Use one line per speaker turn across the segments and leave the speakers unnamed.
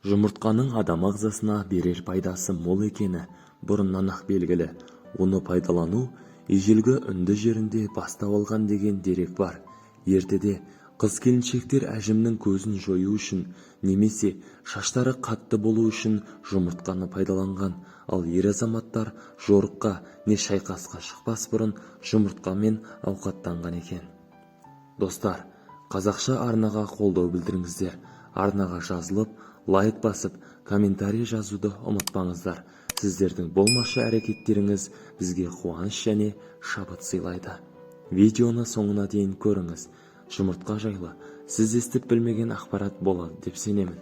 Жұмыртқаның адам ағзасына берер пайдасы мол екені бұрыннан ақ белгілі. Оны пайдалану ежелгі үнді жерінде бастау алған деген дерек бар. Ертеде қыз-келіншектер әжімнің көзін жою үшін немесе шаштары қатты болу үшін жұмыртқаны пайдаланған, ал ер азаматтар жорыққа не шайқасқа шықпас бұрын жұмыртқамен ауқаттанған екен. Достар, қазақша арнаға қолдау білдіріңіздер. Арнаға жазылып, лайк басып, комментарий жазуды ұмытпаңыздар. Сіздердің болмашы әрекеттеріңіз бізге қуаныш және шабыт сыйлайды. Видеоны соңына дейін көріңіз. Жұмыртқа жайлы сіз естіп білмеген ақпарат болады деп сенемін.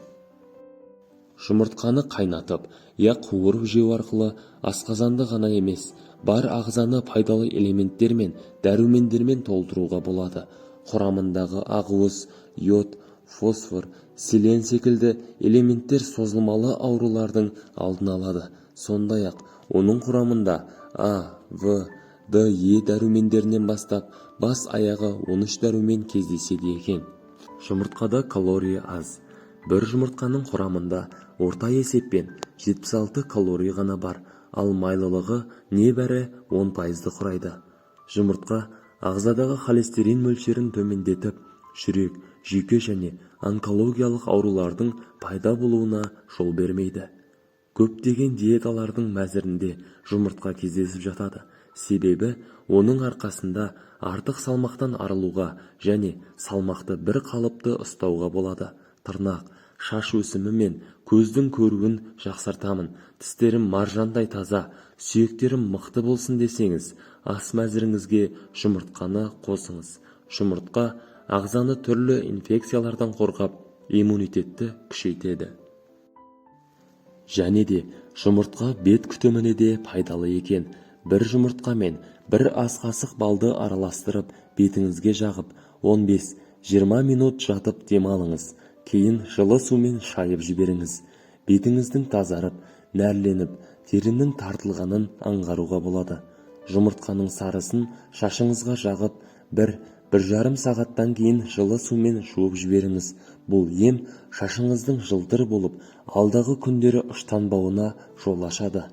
Жұмыртқаны қайнатып, қуырып жеу арқылы асқазанды ғана емес, бар ағзаны пайдалы элементтер мен дәрумендермен толтыруға болады. Құрамындағы ақуыз, йод, фосфор, селен секілді элементтер созылмалы аурулардың алдын алады. Сондай-ақ оның құрамында А, В, Д, Е дәрумендерінен бастап бас аяғы 13 дәрумен кездеседі екен. Жұмыртқада калория аз. Бір жұмыртқаның құрамында орта есеппен 76 калория ғана бар, ал майлылығы небәрі 10%-ды құрайды. Жұмыртқа ағзадағы холестерин мөлшерін төмендетіп, жүрек, жүйке және онкологиялық аурулардың пайда болуына жол бермейді. Көптеген диеталардың мәзірінде жұмыртқа кездесіп жатады. Себебі оның арқасында артық салмақтан арылуға және салмақты бір қалыпты ұстауға болады. Тырнақ, шаш өсімі мен көздің көруін жақсартамын, тістерім маржандай таза, сүйектерім мықты болсын десеңіз, ас мәзіріңізге жұмыртқаны қосыңыз. Жұмыртқа ағзаны түрлі инфекциялардан қорғап, иммунитетті күшейтеді. Және де жұмыртқа бет күтіміне де пайдалы екен. Бір жұмыртқа мен бір ас қасық балды араластырып, бетіңізге жағып, 15-20 минут жатып демалыңыз. Кейін жылы сумен шайып жіберіңіз. Бетіңіздің тазарып, нәрленіп, терінің тартылғанын аңғаруға болады. Жұмыртқаның сарысын шашыңызға жағып, 1-1,5 сағаттан кейін жылы сумен жуып жіберіңіз. Бұл ем шашыңыздың жылтыр болып, алдағы күндері ұштанбауына жол ашады.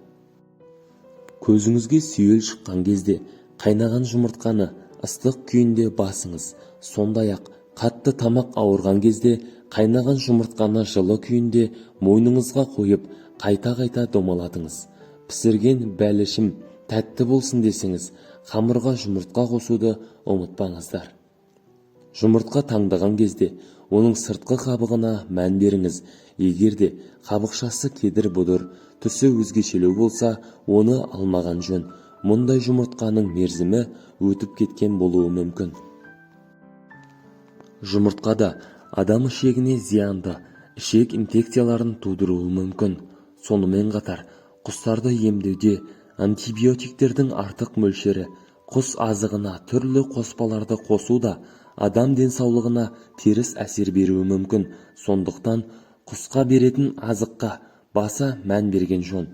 Көзіңізге сүйел шыққан кезде қайнаған жұмыртқаны ыстық күйінде басыңыз. Сондай-ақ қатты тамақ ауырған кезде қайнаған жұмыртқаны жылы күйінде мойныңызға қойып, қайта-қайта домалатыңыз. Пісірген бәлішім тәтті болсын десеңіз, қамырға жұмыртқа қосуды ұмытпаңыздар. Жұмыртқа таңдаған кезде оның сыртқы қабығына мән беріңіз. Егер де қабықшасы кедір-бұдыр, түсі өзгешелеу болса, оны алмаған жөн. Мұндай жұмыртқаның мерзімі өтіп кеткен болуы мүмкін. Жұмыртқада адам ішегіне зиянды ішек инфекцияларын тудыруы мүмкін. Сонымен қатар, құстарды емдеуде антибиотиктердің артық мөлшері, құс азығына түрлі қоспаларды қосу да адам денсаулығына теріс әсер беруі мүмкін. Сондықтан құсқа беретін азыққа баса мән берген жөн.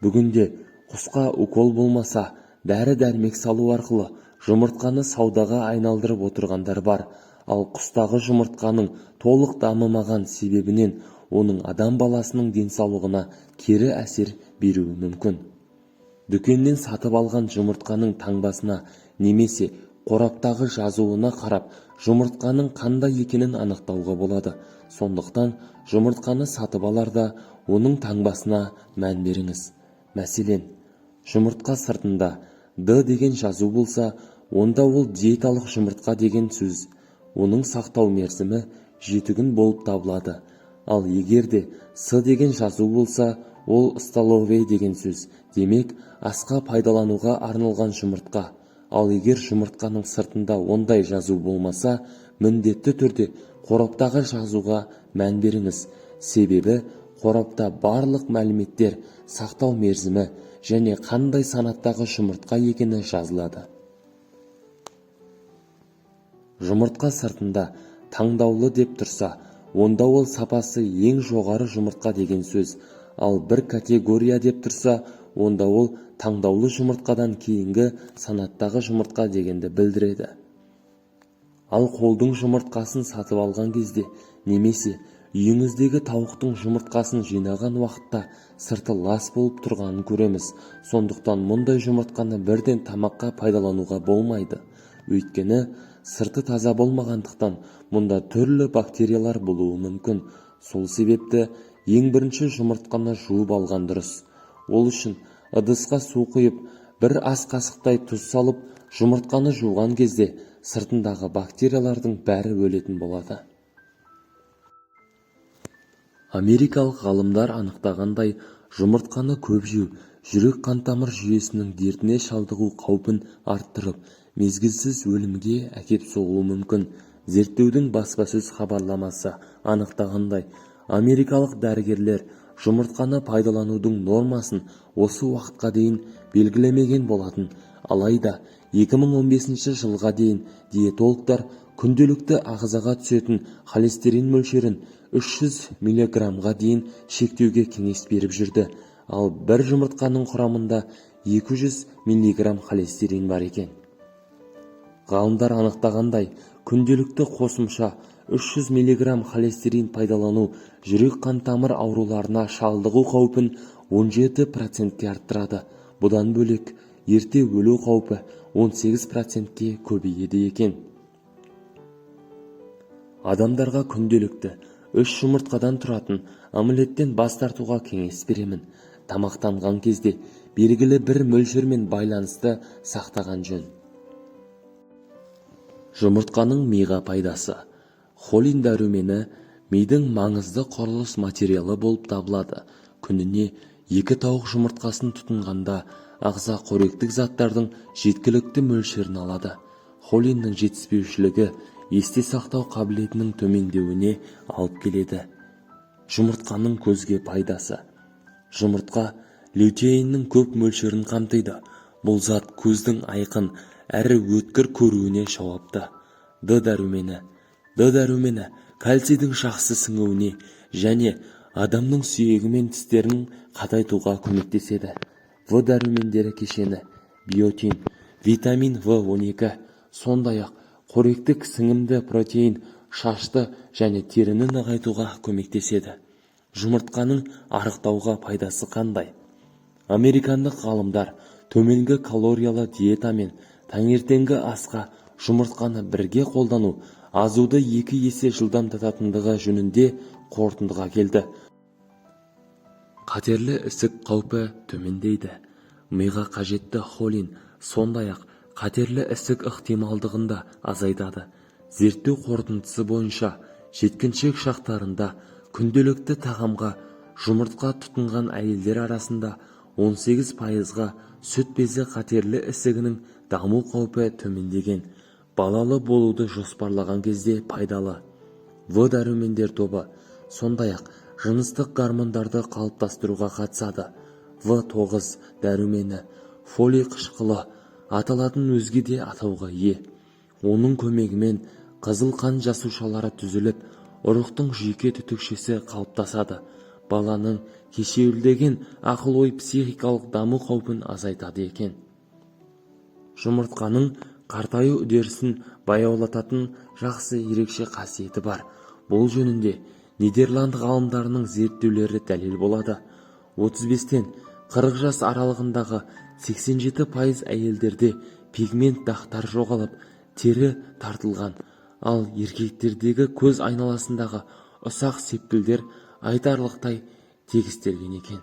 Бүгінде құсқа укол болмаса, дәрі-дәрмек салу арқылы жұмыртқаны саудаға айналдырып отырғандар бар. Ал құстағы жұмыртқаның толық дамымаған себебінен оның адам баласының денсаулығына кері әсер беруі мүмкін. Дүкеннен сатып алған жұмыртқаның таңбасына немесе қораптағы жазуына қарап, жұмыртқаның қандай екенін анықтауға болады. Сондықтан жұмыртқаны сатып аларда оның таңбасына мән беріңіз. Мәселен, жұмыртқа сыртында Д деген жазу болса, онда ол диеталық жұмыртқа деген сөз. Оның сақтау мерзімі 7 күн болып табылады. Ал егер де С деген жазу болса, ол столовый деген сөз. Демек, асқа пайдалануға арналған жұмыртқа. Ал егер жұмыртқаның сыртында ондай жазу болмаса, міндетті түрде қораптағы жазуға мән беріңіз. Себебі қорапта барлық мәліметтер, сақтау мерзімі және қандай санаттағы жұмыртқа екені жазылады. Жұмыртқа сыртында таңдаулы деп тұрса, онда ол сапасы ең жоғары жұмыртқа деген сөз. Ал бір категория деп тұрса, онда ол таңдаулы жұмыртқадан кейінгі санаттағы жұмыртқа дегенді білдіреді. Ал қолдың жұмыртқасын сатып алған кезде немесе үйіңіздегі тауықтың жұмыртқасын жинаған уақытта сырты лас болып тұрғанын көреміз. Сондықтан мұндай жұмыртқаны бірден тамаққа пайдалануға болмайды. Өйткені сырты таза болмағандықтан мұнда түрлі бактериялар болуы мүмкін. Сол себепті ең бірінші жұмыртқаны жуып алған дұрыс. Ол үшін ыдысқа су құйып, бір ас қасықтай тұз салып, жұмыртқаны жуған кезде сыртындағы бактериялардың бәрі өлетін болады. Америкалық ғалымдар анықтағандай, жұмыртқаны көп жеу жүрек-қан тамыр жүйесінің дертіне шалдығу қаупін арттырып, мезгілсіз өлімге әкеп соғуы мүмкін. Зерттеудің баспасөз хабарламасы анықтағандай, америкалық дәрігерлер жұмыртқаны пайдаланудың нормасын осы уақытқа дейін белгілемеген болатын. Алайда 2015 жылға дейін диетологтар күнделікті ағзаға түсетін холестерин мөлшерін 300 мг-ға дейін шектеуге кеңес беріп жүрді. Ал бір жұмыртқаның құрамында 200 мг холестерин бар екен. Ғалымдар анықтағандай, күнделікті қосымша 300 мг холестерин пайдалану жүрек-қан тамыр ауруларына шалдығу қаупін 17%-ке арттырады. Бұдан бөлек, ерте өлу қаупі 18%-ке көбейеді екен. Адамдарға күнделікті 3 жұмыртқадан тұратын омлеттен бас тартуға кеңес беремін. Тамақтанған кезде белгілі бір мөлшермен байланысты сақтаған жөн. Жұмыртқаның миға пайдасы. Холин дәрумені мидың маңызды құрылыс материалы болып табылады. Күніне 2 тауық жұмыртқасын тұтынғанда ағза қоректік заттардың жеткілікті мөлшерін алады. Холиннің жетіспеушілігі есте сақтау қабілетінің төмендеуіне алып келеді. Жұмыртқаның көзге пайдасы. Жұмыртқа лютеиннің көп мөлшерін қамтиды. Бұл зат көздің айқын әрі өткір көруіне жауапты. Д дәрумені кальцийдің жақсы сіңуіне және адамның сүйегі мен тістерін қатайтуға көмектеседі. В дәрумендері кешені биотин, витамин В12, сондай-ақ қоректік сіңімді протеин шашты және теріні нығайтуға көмектеседі. Жұмыртқаның арықтауға пайдасы қандай? Американдық ғалымдар төменгі калориялы диета мен таңертеңгі асқа жұмыртқаны бірге қолдану азуды 2 есе жылдамдататындығы жөнінде қорытындыға келді. Қатерлі ісік қаупі төмендейді. Миға қажетті холин, сондай-ақ қатерлі ісік ықтималдығында азайтады. Зерттеу қорытындысы бойынша жеткіншек шақтарында күнделікті тағамға жұмыртқа тұтынған әйелдер арасында 18%-ға сүт безі қатерлі ісігінің даму қаупі төмендеген. Балалы болуды жоспарлаған кезде пайдалы. В дәрумендер тобы сондай-ақ жыныстық гормондарды қалыптастыруға қатысады. В9 дәрумені фолий қышқылы аталатын өзге де атауға ие. Оның көмегімен қызыл қан жасушалары түзіліп, ұрықтың жүйке түтікшесі қалыптасады. Баланың кешеуілдеген ақыл-ой психикалық даму қаупін азайтады екен. Жұмыртқаның қартаю үдерісін баяулататын жақсы ерекше қасиеті бар. Бұл жөнінде Нидерланд ғалымдарының зерттеулері дәлел болады. 35-тен 40 жас аралығындағы 87% әйелдерде пигмент дақтар жоғалып, тері тартылған, ал еркектердегі көз айналасындағы ұсақ сепкілдер айтарлықтай тегістелген екен.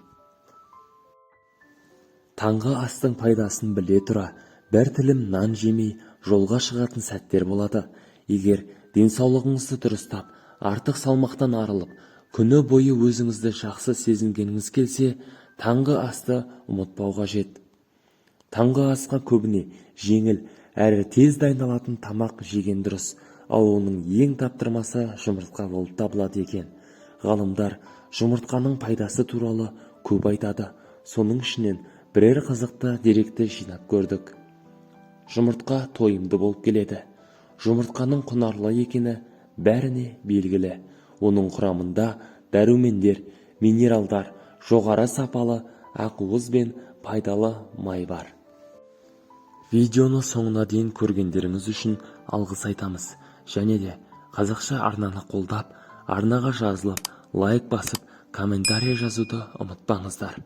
Таңғы астың пайдасын біле тұра, бір тілім нан жемей жолға шығатын сәттер болады. Егер денсаулығыңызды дұрыстап, артық салмақтан арылып, күні бойы өзіңізді жақсы сезінгеніңіз келсе, таңғы асты ұмытпау қажет. Таңғы асқа көбіне жеңіл әрі тез дайындалатын тамақ жеген дұрыс, ал оның ең таптырмасы жұмыртқа болып табылады екен. Ғалымдар жұмыртқаның пайдасы туралы көп айтады. Соның ішінен бірер қызықты деректі жинап көрдік. Жұмыртқа тойымды болып келеді. Жұмыртқаның құнарлы екені бәріне белгілі. Оның құрамында дәрумендер, минералдар, жоғары сапалы ақуыз бен пайдалы май бар. Видеоны соңына дейін көргендеріңіз үшін алғыс айтамыз. Және де қазақша арнаны қолдап, арнаға жазылып, лайк басып, комментарий жазуды ұмытпаңыздар.